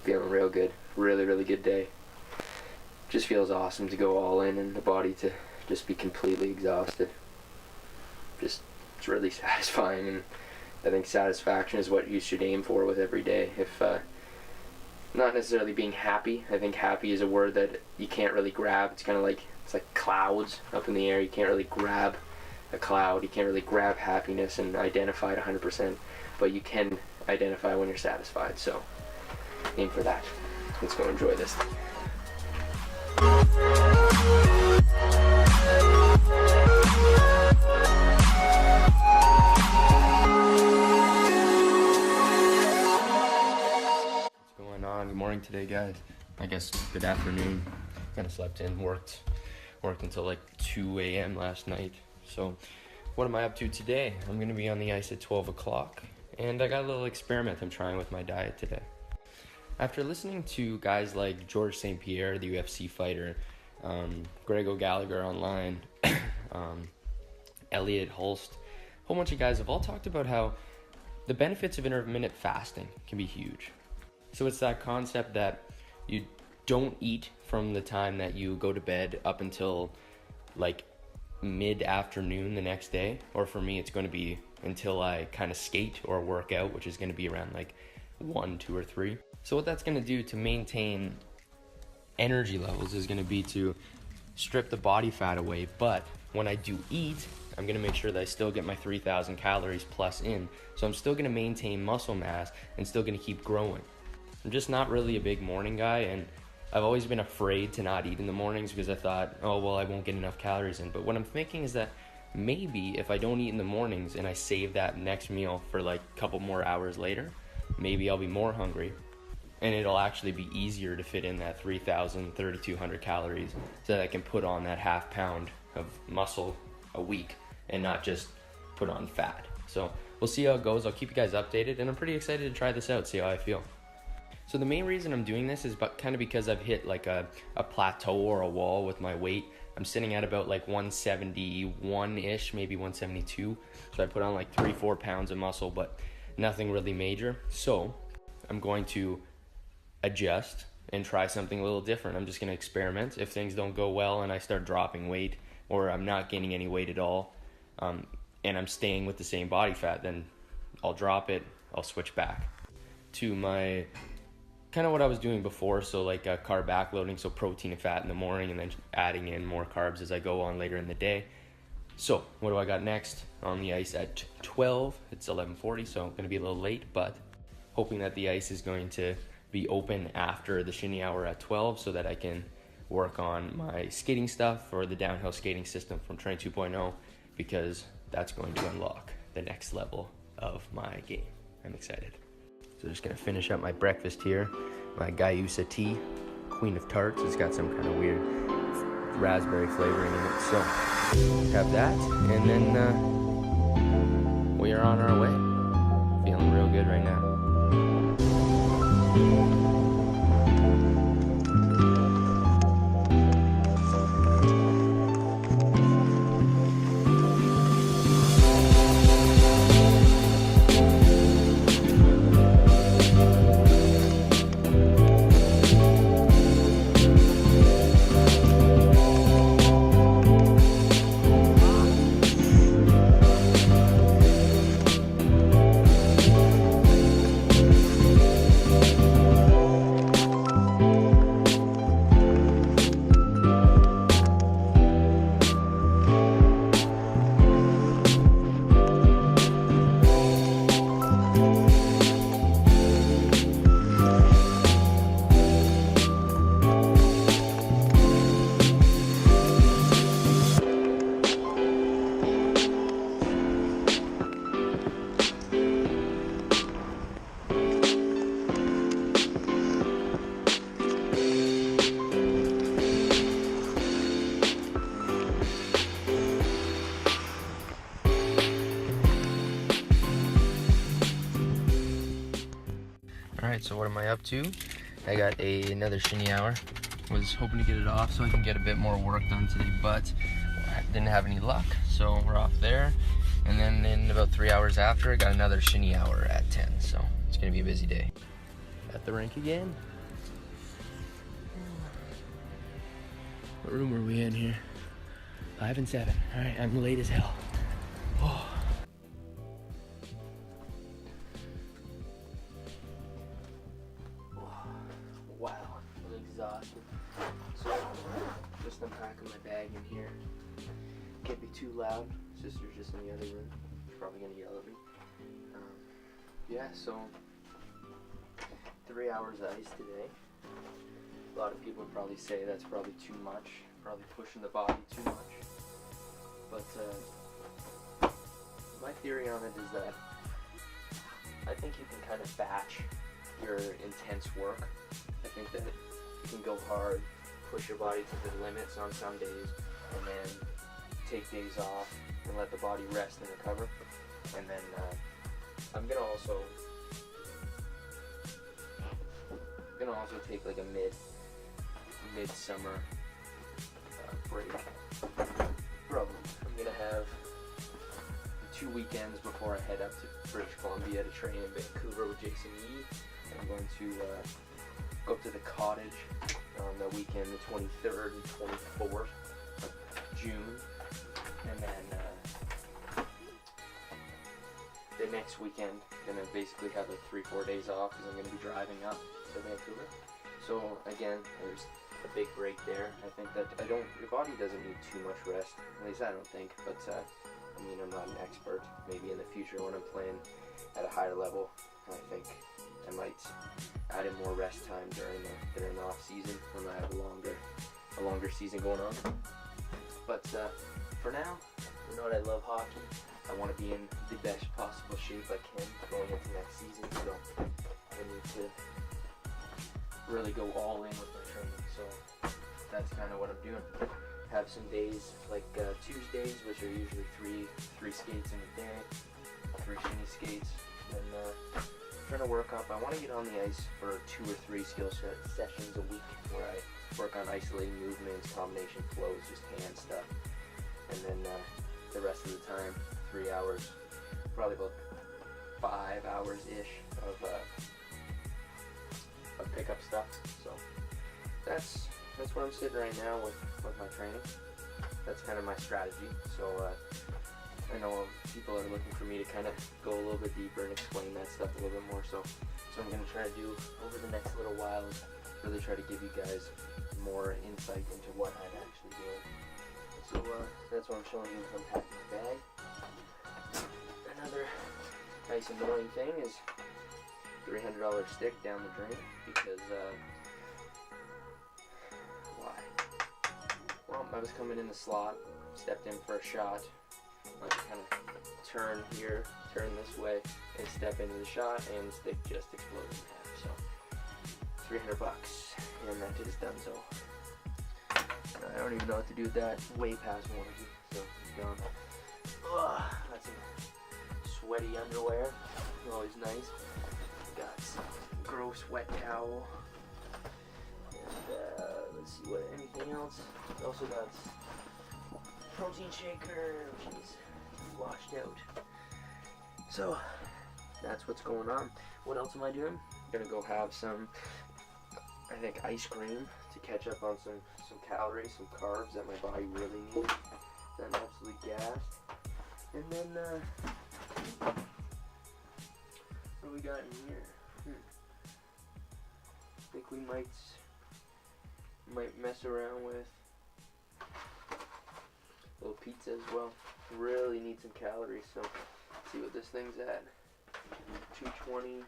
feeling real good. Really good day. Just feels awesome to go all in and the body to just be completely exhausted. It's really satisfying, and I think satisfaction is what you should aim for with every day. If not necessarily being happy. I think happy is a word that you can't really grab. It's kind of like, it's like clouds up in the air. You can't really grab a cloud. You can't really grab happiness and identify it 100%, but you can identify when you're satisfied. So aim for that. Let's go enjoy this. Good morning today, guys. I guess good afternoon. Kind of slept in, worked until like 2 a.m. last night. So what am I up to today? I'm going to be on the ice at 12 o'clock, and I got a little experiment I'm trying with my diet today. After listening to guys like George St. Pierre, the UFC fighter, Greg O'Gallagher online, Elliot Holst, a whole bunch of guys have all talked about how the benefits of intermittent fasting can be huge. So it's that concept that you don't eat from the time that you go to bed up until like mid-afternoon the next day, or for me it's going to be until I kind of skate or work out, which is going to be around like 1, 2, or 3. So what that's going to do to maintain energy levels is going to be to strip the body fat away, but when I do eat, I'm going to make sure that I still get my 3,000 calories plus in, so I'm still going to maintain muscle mass and still going to keep growing. I'm just not really a big morning guy, and I've always been afraid to not eat in the mornings because I thought, oh, well, I won't get enough calories in. But what I'm thinking is that maybe if I don't eat in the mornings and I save that next meal for like a couple more hours later, maybe I'll be more hungry, and it'll actually be easier to fit in that 3,000, 3,200 calories so that I can put on that half pound of muscle a week and not just put on fat. So we'll see how it goes. I'll keep you guys updated, and I'm pretty excited to try this out, see how I feel. So the main reason I'm doing this is kind of because I've hit like a plateau or a wall with my weight. I'm sitting at about like 171-ish, maybe 172. So I put on like 3-4 pounds of muscle, but nothing really major. So I'm going to adjust and try something a little different. I'm just going to experiment. If things don't go well and I start dropping weight, or I'm not gaining any weight at all, and I'm staying with the same body fat, then I'll drop it. I'll switch back to my kind of what I was doing before, so like carb backloading, so protein and fat in the morning and then adding in more carbs as I go on later in the day. So what do I got next? On the ice at 12, it's 11:40, so I'm going to be a little late, but hoping that the ice is going to be open after the shinny hour at 12 so that I can work on my skating stuff or the downhill skating system from Train 2.0, because that's going to unlock the next level of my game. I'm excited. So just gonna finish up my breakfast here. My Gayusa tea, Queen of Tarts. It's got some kind of weird raspberry flavoring in it. So have that, and then we are on our way. Feeling real good right now. Alright, so what am I up to? I got another shinny hour. Was hoping to get it off so I can get a bit more work done today, but I didn't have any luck, so we're off there. And then in about 3 hours after, I got another shinny hour at 10, so it's gonna be a busy day. At the rink again. What room are we in here? 5 and 7. All right, I'm late as hell. Oh. Wow, I'm exhausted. So, just unpacking my bag in here. Can't be too loud. Sister's just in the other room. She's probably gonna yell at me. Yeah, so 3 hours of ice today. A lot of people would probably say that's probably too much, probably pushing the body too much. But my theory on it is that I think you can kind of batch your intense work. I think that you can go hard, push your body to the limits on some days, and then take days off and let the body rest and recover. And then I'm gonna also take like a mid-summer break. Probably I'm gonna have 2 weekends before I head up to British Columbia to train in Vancouver with Jason Yee. I'm going to go up to the cottage on the weekend, the 23rd and 24th of June, and then the next weekend I'm gonna basically have like 3-4 days off because I'm gonna be driving up to Vancouver. So again, there's a big break there. I think that your body doesn't need too much rest. At least I don't think. But I mean, I'm not an expert. Maybe in the future when I'm playing at a higher level, I think I might add in more rest time during the off season when I have a longer season going on. But for now, you know what? I love hockey. I want to be in the best possible shape I can going into next season. So I need to really go all in with my training. So that's kind of what I'm doing. Have some days like Tuesdays, which are usually three skates in a day, 3 shinny skates. And trying to work up. I want to get on the ice for 2 or 3 skill sessions a week where I work on isolating movements, combination flows, just hand stuff. And then the rest of the time, 3 hours, probably about 5 hours-ish of pickup stuff. So that's where I'm sitting right now with my training. That's kind of my strategy. So I know people are looking for me to kind of go a little bit deeper and explain that stuff a little bit more. So I'm going to try to do over the next little while is really try to give you guys more insight into what I'm actually doing. So that's what I'm showing you as I'm packing the bag. Another nice annoying thing is $300 stick down the drain because why? Well, I was coming in the slot, stepped in for a shot, like kind of turn here, turn this way, and step into the shot, and the stick just exploded in half. So $300, and that is done. So I don't even know what to do with that. Way past warranty, so it's gone. Ugh, got some sweaty underwear, always nice. Got some gross wet towel. And let's see what anything else. Also got protein shaker, which is washed out. So that's what's going on. What else am I doing? I'm gonna go have some, I think, ice cream to catch up on some calories, some carbs that my body really needs. I'm absolutely gassed. And then what do we got in here? I think we might mess around with a little pizza as well. Really need some calories, so let's see what this thing's at. 220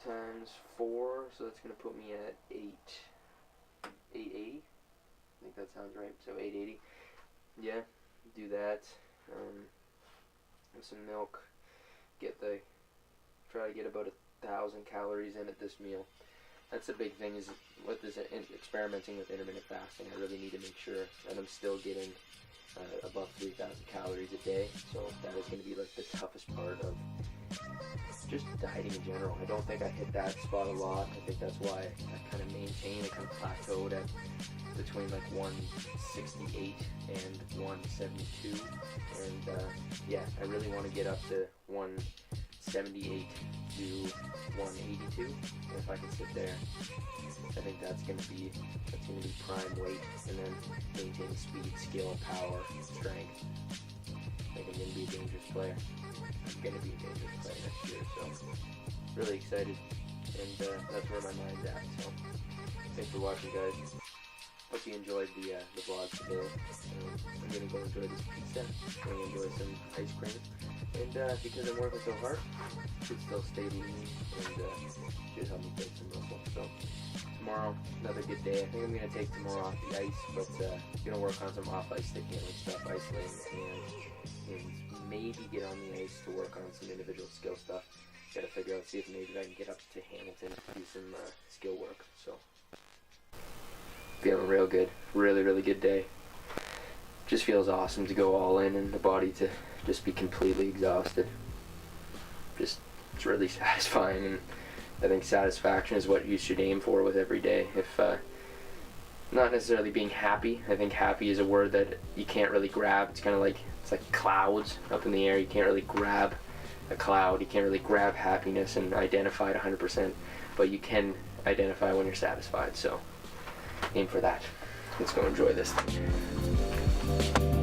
times 4, so that's gonna put me at 880. I think that sounds right. So 880. Yeah, do that. With some milk. Try to get about 1,000 calories in at this meal. That's the big thing, is with this experimenting with intermittent fasting, I really need to make sure that I'm still getting above 3,000 calories a day. So that is going to be like the toughest part of just dieting in general. I don't think I hit that spot a lot. I think that's why I kind of maintained, I kind of plateaued at between like 168 and 172. And yeah, I really want to get up to 78 to 182. If I can sit there, I think that's gonna be prime weight, and then maintain speed, skill, power, strength. I think I'm gonna be a dangerous player. I'm gonna be a dangerous player next year, so really excited, and that's where my mind's at. So thanks for watching, guys. Hope you enjoyed the vlog today. I'm gonna go enjoy this pizza. I'm gonna enjoy some ice cream, and because I'm working so hard, it should still stay lean and should help me build some muscle. So tomorrow, another good day. I think I'm gonna take tomorrow off the ice, but gonna work on some off-ice stick handling stuff, isolating, and maybe get on the ice to work on some individual skill stuff. Gotta figure out, see if maybe I can get up to Hamilton to do some skill work. So feeling real good, really good day. Just feels awesome to go all in and the body to just be completely exhausted. It's really satisfying, and I think satisfaction is what you should aim for with every day. If not necessarily being happy. I think happy is a word that you can't really grab. It's kind of like, it's like clouds up in the air. You can't really grab a cloud. You can't really grab happiness and identify it 100%, but you can identify when you're satisfied. So aim for that. Let's go enjoy this thing.